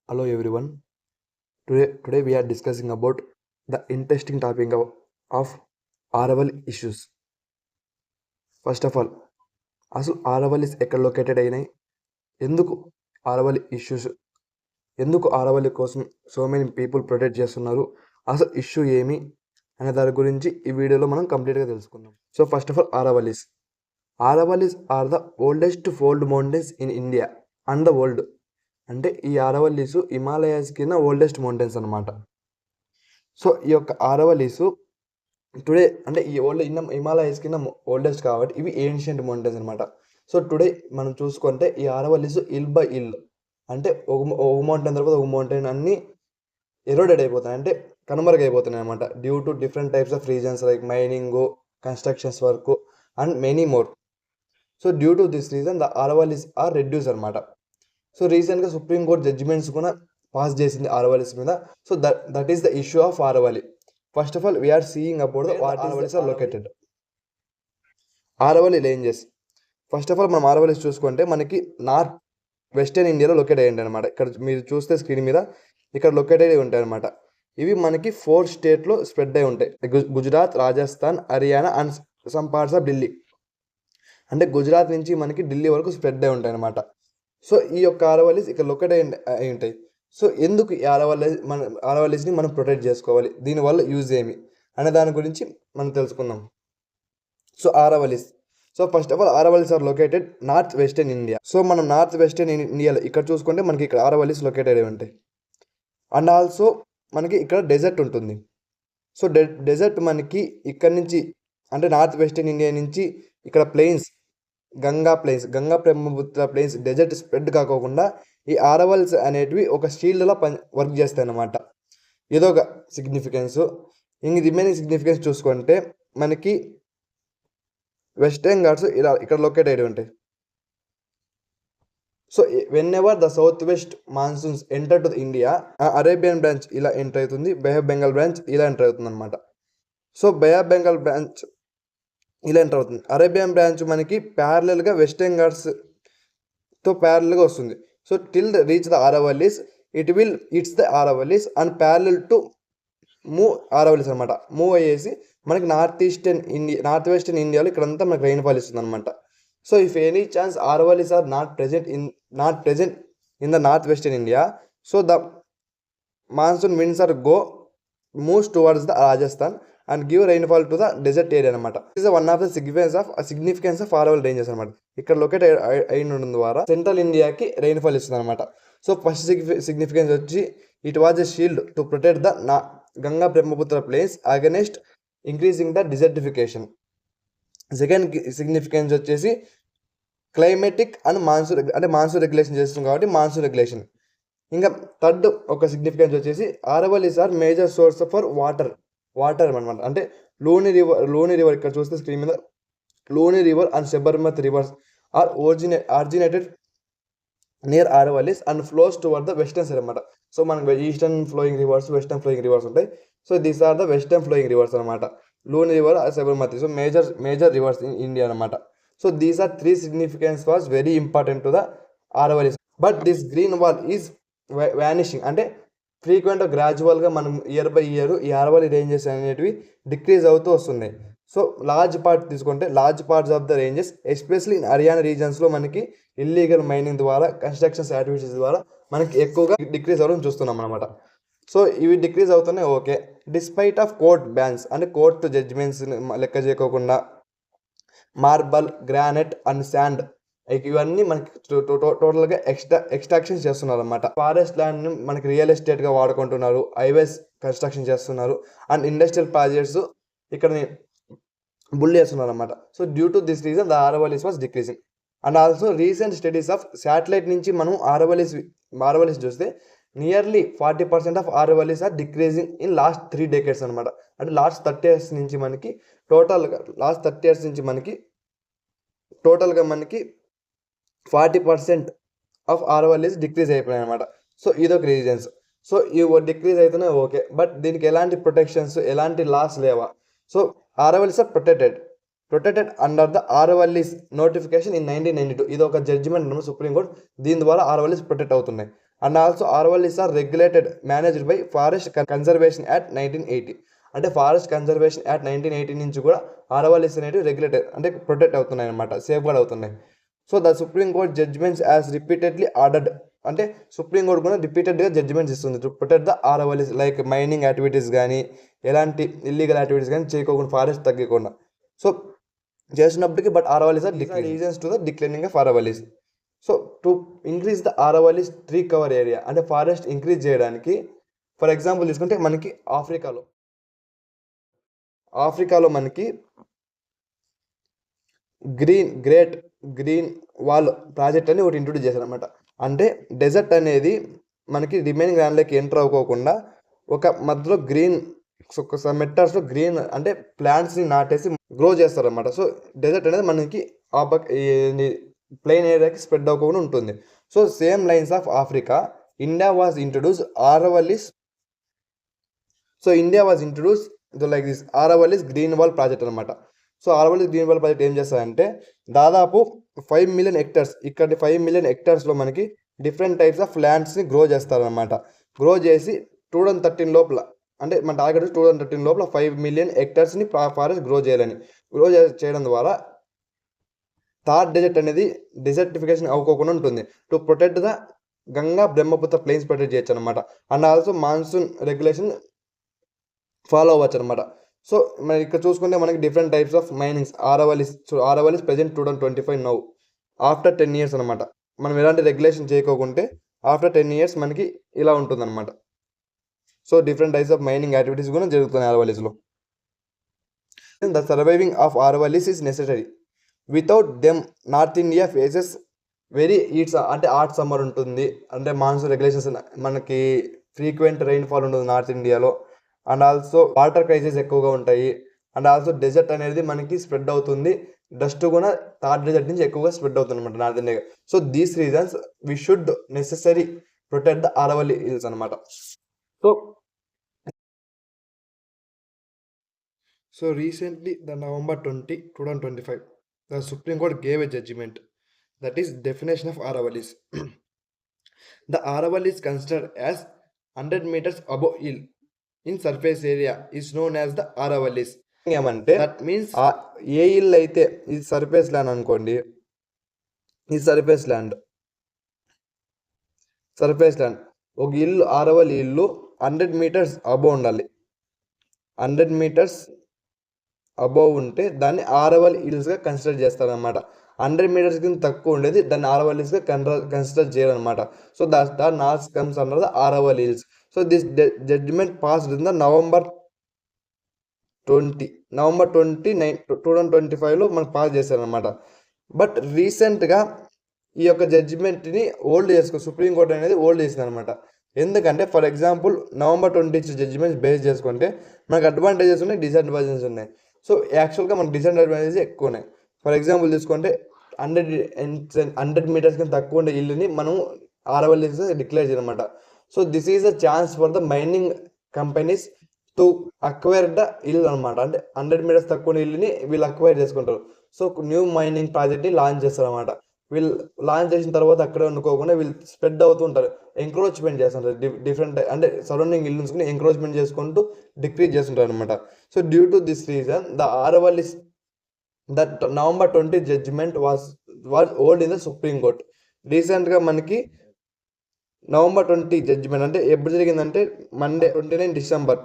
Hello everyone. Today we are discussing about the interesting topic of Araval issues. First of all అసలు ఆరవల్లిస్ ఎక్కడ located అయినాయి, ఎందుకు Aravalli issues, ఎందుకు ఆరవల్లి కోసం సో మెనీ పీపుల్ ప్రొటెక్ట్ చేస్తున్నారు, అసలు ఇష్యూ ఏమి అనే దాని గురించి ఈ వీడియోలో మనం కంప్లీట్గా తెలుసుకుందాం. So first of all Aravallis are the oldest fold mountains in India and the world. అంటే ఈ ఆరవల్లీసు హిమాలయాస్ కింద ఓల్డెస్ట్ మౌంటైన్స్ అనమాట. సో ఈ యొక్క ఆరవల్లీసు టుడే అంటే ఈ హిమాలయాస్ కింద ఓల్డెస్ట్ కాబట్టి ఇవి ఏన్షియంట్ మౌంటైన్స్ అనమాట. సో టుడే మనం చూసుకుంటే ఈ ఆరవల్లీసు హిల్ బై హిల్ అంటే ఒక మౌంటైన్ తర్వాత ఒక మౌంటైన్ అన్ని ఎరోడెడ్ అయిపోతాయి, అంటే కనుమరుగైపోతున్నాయి అనమాట, due to different types of reasons like mining, constructions work and many more. So due to this reason the Aravallis are reduce అనమాట. సో రీసెంట్గా సుప్రీంకోర్టు జడ్జిమెంట్స్ కూడా పాస్ చేసింది ఆరవల్లీస్ మీద. So that is the issue of Aravalli. First of all we are seeing about the what Aravallis are located. Aravalli ranges. First of all మనం ఆరవల్లీస్ చూసుకుంటే మనకి north western ఇండియాలో లొకేట్ అయ్యి ఉంటాయి అనమాట. ఇక్కడ మీరు చూస్తే స్క్రీన్ మీద ఇక్కడ లొకేట్ అయ్యి ఉంటాయి అనమాట. ఇవి మనకి 4 స్టేట్లో స్ప్రెడ్ అయి ఉంటాయి, Gujarat, Rajasthan, Haryana and some parts of Delhi. అంటే గుజరాత్ నుంచి మనకి ఢిల్లీ వరకు స్ప్రెడ్ అయి ఉంటాయి అనమాట. సో ఈ యొక్క ఆరవల్లీస్ ఇక్కడ లొకేట్ అయి ఉంటాయి. సో ఎందుకు ఈ ఆరవల్లీస్ని మనం ప్రొటెక్ట్ చేసుకోవాలి, దీనివల్ల యూజ్ ఏమి అనే దాని గురించి మనం తెలుసుకుందాం. So Aravallis. So first of all Aravallis are located north western India. So మనం నార్త్ వెస్టర్న్ ఇండియాలో ఇక్కడ చూసుకుంటే మనకి ఇక్కడ ఆరవల్లీస్ లొకేటెడ్ అయి ఉంటాయి. అండ్ ఆల్సో మనకి ఇక్కడ డెజర్ట్ ఉంటుంది. సో డెజర్ట్ మనకి ఇక్కడ నుంచి అంటే నార్త్ వెస్టర్న్ ఇండియా నుంచి ఇక్కడ plains, Ganga Brahmaputra plains desert spread కాకోకుండా ఈ ఆరవల్స్ అనేటివి ఒక షీల్డ్లో వర్క్ చేస్తాయి అన్నమాట. ఏదో ఒక సిగ్నిఫికెన్స్. ఇంక రిమైనింగ్ సిగ్నిఫికెన్స్ చూసుకుంటే మనకి వెస్టర్న్ ఘాట్స్ ఇలా ఇక్కడ లొకేట్ అయ్యి ఉంటాయి. So when ever the south west monsoons enter to India, Arabian branch ఇలా ఎంటర్ అవుతుంది, బే ఆఫ్ బెంగాల్ బ్రాంచ్ ఇలా ఎంటర్ అవుతుంది అనమాట. So bay of Bengal branch ఇలా ఎంటర్ అవుతుంది. అరేబియన్ బ్రాంచ్ మనకి ప్యారలల్గా వెస్టర్న్ ఘాట్స్తో ప్యారలల్గా వస్తుంది. So till reach the Aravallis it's the Aravallis and parallel to move Aravallis అనమాట. మూవ్ అయ్యేసి మనకి నార్త్ వెస్టర్న్ ఇండియాలో ఇక్కడంతా మనకి రైన్ఫాల్ ఇస్తుంది అనమాట. So if any chance Aravallis are not present in the north western India, so the monsoon winds are moves towards the Rajasthan and give rainfall to the desert area అనమాట. This is one of the significance of Aravalli ranges అనమాట. ఇక్కడ locate అయిన ద్వారా central ఇండియాకి rainfall ఇస్తుంది అనమాట. So first significance వచ్చి it was a shield to protect the Ganga Brahmaputra plains against increasing the desertification. Second significance వచ్చేసి క్లైమేటిక్ అండ్ మాన్సూన్ రెగ్యులేషన్ చేస్తుంది కాబట్టి మాన్సూన్ రెగ్యులేషన్. ఇంకా థర్డ్ ఒక సిగ్నిఫికెన్స్ వచ్చేసి Aravallis are major source for water అనమాట. అంటే లోని రివర్ ఇక్కడ చూస్తే స్క్రీన్ మీద Luni river and Sabarmati rivers are originated near Aravallis and flows toward the western side అనమాట. సో మనకి eastern flowing rivers, western flowing rivers ఉంటాయి. So these are the western flowing rivers అనమాట, Luni river, Sabarmati. So major rivers in India అనమాట. So these are 3 significance was very important to the Aravallis. But this green wall is vanishing. అంటే ఫ్రీక్వెంట్గా గ్రాడ్యువల్గా మనం year by year ఈ Aravalli ranges అనేటివి decrease అవుతూ వస్తున్నాయి. So large parts of the ranges especially in Haryana రీజన్స్లో మనకి ఇల్లీగల్ మైనింగ్ ద్వారా, కన్స్ట్రక్షన్స్ యాక్టివిటీస్ ద్వారా మనకి ఎక్కువగా డిక్రీజ్ అవ్వడం చూస్తున్నాం అనమాట. సో ఇవి డిక్రీజ్ అవుతున్నాయి, okay. Despite of court bans, అంటే కోర్టు జడ్జిమెంట్స్ లెక్క చేయకోకుండా మార్బల్, గ్రానైట్ అండ్ శాండ్ ఇవన్నీ మనకి టోటల్గా ఎక్స్ట్రాక్షన్స్ చేస్తున్నారు అనమాట. ఫారెస్ట్ ల్యాండ్ని మనకి రియల్ ఎస్టేట్గా వాడుకుంటున్నారు, హైవేస్ కన్స్ట్రక్షన్ చేస్తున్నారు అండ్ ఇండస్ట్రియల్ ప్రాజెక్ట్స్ ఇక్కడ బుల్ చేస్తున్నారు అనమాట. So due to this reason the Aravallis was decreasing. And also recent studies of satellite నుంచి మనం ఆరవల్లీస్ చూస్తే nearly 40% of Aravallis are decreasing in last 3 decades అనమాట. అంటే లాస్ట్ 30 years నుంచి మనకి టోటల్గా మనకి 40% ఆఫ్ ఆరవల్లీస్ డిక్రీజ్ అయిపోయాయి అనమాట. సో ఇదొక రీజన్స్. సో ఇవి డిక్రీజ్ అవుతున్నాయి, ఓకే. బట్ దీనికి ఎలాంటి ప్రొటెక్షన్స్, ఎలాంటి లాస్ లేవా? So Aravallis are protected under the Aravallis notification in 1992. ఇది ఒక జడ్జిమెంట్ సుప్రీంకోర్టు, దీని ద్వారా ఆరవల్లీస్ ప్రొటెక్ట్ అవుతున్నాయి. And also Aravallis are regulated managed by forest conservation act 1980. అంటే ఫారెస్ట్ కన్జర్వేషన్ యాక్ట్ 1980 నుంచి కూడా ఆరవల్లీస్ అనేవి రెగ్యులేటెడ్ అంటే ప్రొటెక్ట్ అవుతున్నాయి అనమాట, సేఫ్ గార్డ్ అవుతున్నాయి. So the supreme court judgements as repeatedly ordered, అంటే సుప్రీంకోర్టు కూడా రిపీటెడ్గా జడ్జిమెంట్స్ ఇస్తుంది to protect the Aravallis, like mining activities కానీ ఎలాంటి ఇల్లీగల్ యాక్టివిటీస్ కానీ చేయకోకుండా, ఫారెస్ట్ తగ్గకుండా సో చేసినప్పటికీ, but Aravallis are reasons to the declining of Aravallis. So to increase the Aravallis tree cover area, అంటే ఫారెస్ట్ ఇంక్రీజ్ చేయడానికి, ఫర్ ఎగ్జాంపుల్ తీసుకుంటే మనకి ఆఫ్రికాలో మనకి గ్రేట్ గ్రీన్ వాల్ ప్రాజెక్ట్ అని ఒకటి ఇంట్రొడ్యూస్ చేశారనమాట. అంటే డెజర్ట్ అనేది మనకి రిమైనింగ్ ల్యాండ్లోకి ఎంటర్ అవ్వకోకుండా ఒక మధ్యలో గ్రీన్ మెట్టర్స్లో గ్రీన్ అంటే ప్లాంట్స్ని నాటేసి గ్రో చేస్తారనమాట. సో డెజర్ట్ అనేది మనకి ప్లెయిన్ ఏరియాకి స్ప్రెడ్ అవ్వకుండా ఉంటుంది. So same lines of Africa India was introduce Aravallis. So India was introduce like this Aravallis green wall project అనమాట. So Aravallis green wall project ఏం చేస్తారంటే దాదాపు 5 మిలియన్ హెక్టర్స్, ఇక్కడ 5 మిలియన్ హెక్టర్స్లో మనకి డిఫరెంట్ టైప్స్ ఆఫ్ ప్లాంట్స్ని గ్రో చేస్తారనమాట. గ్రో చేసి 2013 లోపల, అంటే మన టార్గెట్ 2013 లోపల 5 మిలియన్ హెక్టర్స్ని ఫారెస్ట్ గ్రో చేయాలని. గ్రో చేయడం ద్వారా థార్ డెజర్ట్ అనేది డిజర్టిఫికేషన్ అవ్వకోకుండా ఉంటుంది. To protect the Ganga Brahmaputra plains protect చేయొచ్చు అనమాట. And also monsoon regulation follow అవ్వచ్చు అనమాట. సో మరి ఇక్కడ చూసుకుంటే మనకి different types of minings Aravallis present 2025 now after 10 years అనమాట. మనం ఎలాంటి రెగ్యులేషన్ చేయకోకుంటే ఆఫ్టర్ 10 years మనకి ఇలా ఉంటుందన్నమాట. So different types of mining activities కూడా జరుగుతున్నాయి ఆరవల్లీస్లో. The surviving of Aravallis is necessary. Without them North India faces very అంటే హాట్ సమ్మర్ ఉంటుంది, అంటే మాన్సూన్ రెగ్యులేషన్స్ మనకి ఫ్రీక్వెంట్ రెయిన్ఫాల్ ఉంటుంది నార్త్ ఇండియాలో. అండ్ ఆల్సో వాటర్ క్రైసిస్ ఎక్కువగా ఉంటాయి. అండ్ ఆల్సో డెజర్ట్ అనేది మనకి స్ప్రెడ్ అవుతుంది, డస్ట్ కూడా థార్ డెజర్ట్ నుంచి ఎక్కువగా స్ప్రెడ్ అవుతుంది అనమాట North India. So these reasons we should necessary protect the Aravalli hills అనమాట. So recently the November 20, 2025 the Supreme Court gave a judgment that is definition of Aravallis. The Aravallis considered as 100 meters above hill in surface area is known as the Aravallis. ఏమంటే that means ఏ ఇల్లు అయితే ఇది surface land అనుకోండి, ఈ surface land ఒక ఇల్లు ఆరవల్లి ఇల్లు 100 meters above ఉండాలి. 100 meters అబోవ్ ఉంటే దాన్ని ఆరవల్లి హిల్స్గా కన్సిడర్ చేస్తారనమాట. 100 meters కింద తక్కువ ఉండేది దాన్ని ఆరవల్లీస్గా కన్సిడర్ చేయాలన్నమాట. సో ద నాస్ comes under the Aravalli hills. So this judgement passed in the November 20, 2025లో మనకు పాస్ చేశారనమాట. బట్ రీసెంట్గా ఈ యొక్క జడ్జిమెంట్ని సుప్రీంకోర్టు అనేది ఓల్డ్ చేసింది అనమాట. ఎందుకంటే ఫర్ ఎగ్జాంపుల్ November 20 ఇచ్చిన జడ్జిమెంట్స్ బేస్ చేసుకుంటే మనకు అడ్వాంటేజెస్ ఉన్నాయి, డిసడ్వాంటేజెస్ ఉన్నాయి. సో యాక్చువల్గా మనకు డిసడ్వాంటేజెస్ ఎక్కువ ఉన్నాయి. ఫర్ ఎగ్జాంపుల్ తీసుకుంటే 100 meters కింద తక్కువ ఉండే ఇల్లుని మనం ఆరవల్లీస్గా డిక్లేర్ చేయనమాట. So this is a chance for the mining companies to acquire the hills అనమాట. అంటే 100 meters తక్కువ ఉండే ఇల్లుని వీళ్ళు అక్వైర్ చేసుకుంటారు. సో న్యూ మైనింగ్ ప్రాజెక్ట్ని లాంచ్ చేస్తారు అనమాట. వీళ్ళు లాంచ్ చేసిన తర్వాత అక్కడే వండుకోకుండా వీళ్ళు స్ప్రెడ్ అవుతూ ఉంటారు, ఎంక్రోచ్మెంట్ చేస్తుంటారు. డిఫరెంట్ అంటే సరౌండింగ్ ఇల్లుని ఎంక్రోచ్మెంట్ చేసుకుంటూ డిక్రీజ్ చేస్తుంటారు అనమాట. So due to this reason the Aravallis that November 20 judgement was old in the supreme Court. రీసెంట్గా మనకి November 20 జడ్జిమెంట్ అంటే ఎప్పుడు జరిగిందంటే మండే 29 December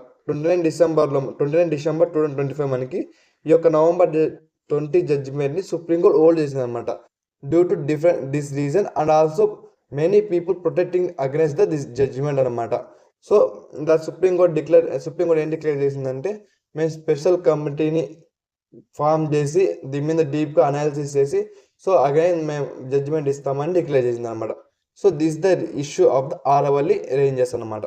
2025 మనకి ఈ యొక్క November 20 జడ్జిమెంట్ని సుప్రీం కోర్ట్ ఓల్డ్ చేసింది అనమాట. Due to this reason and also many people protecting against this judgment అనమాట. సో ద సుప్రీం కోర్ట్ ఏం డిక్లేర్ చేసిందంటే మేము స్పెషల్ కమిటీని ఫామ్ చేసి దీని మీద డీప్గా అనాలిసిస్ చేసి సో అగైన్ మేము జడ్జిమెంట్ ఇస్తామని డిక్లేర్ చేసింది అనమాట. So this the issue of the Aravalli ranges అనమాట.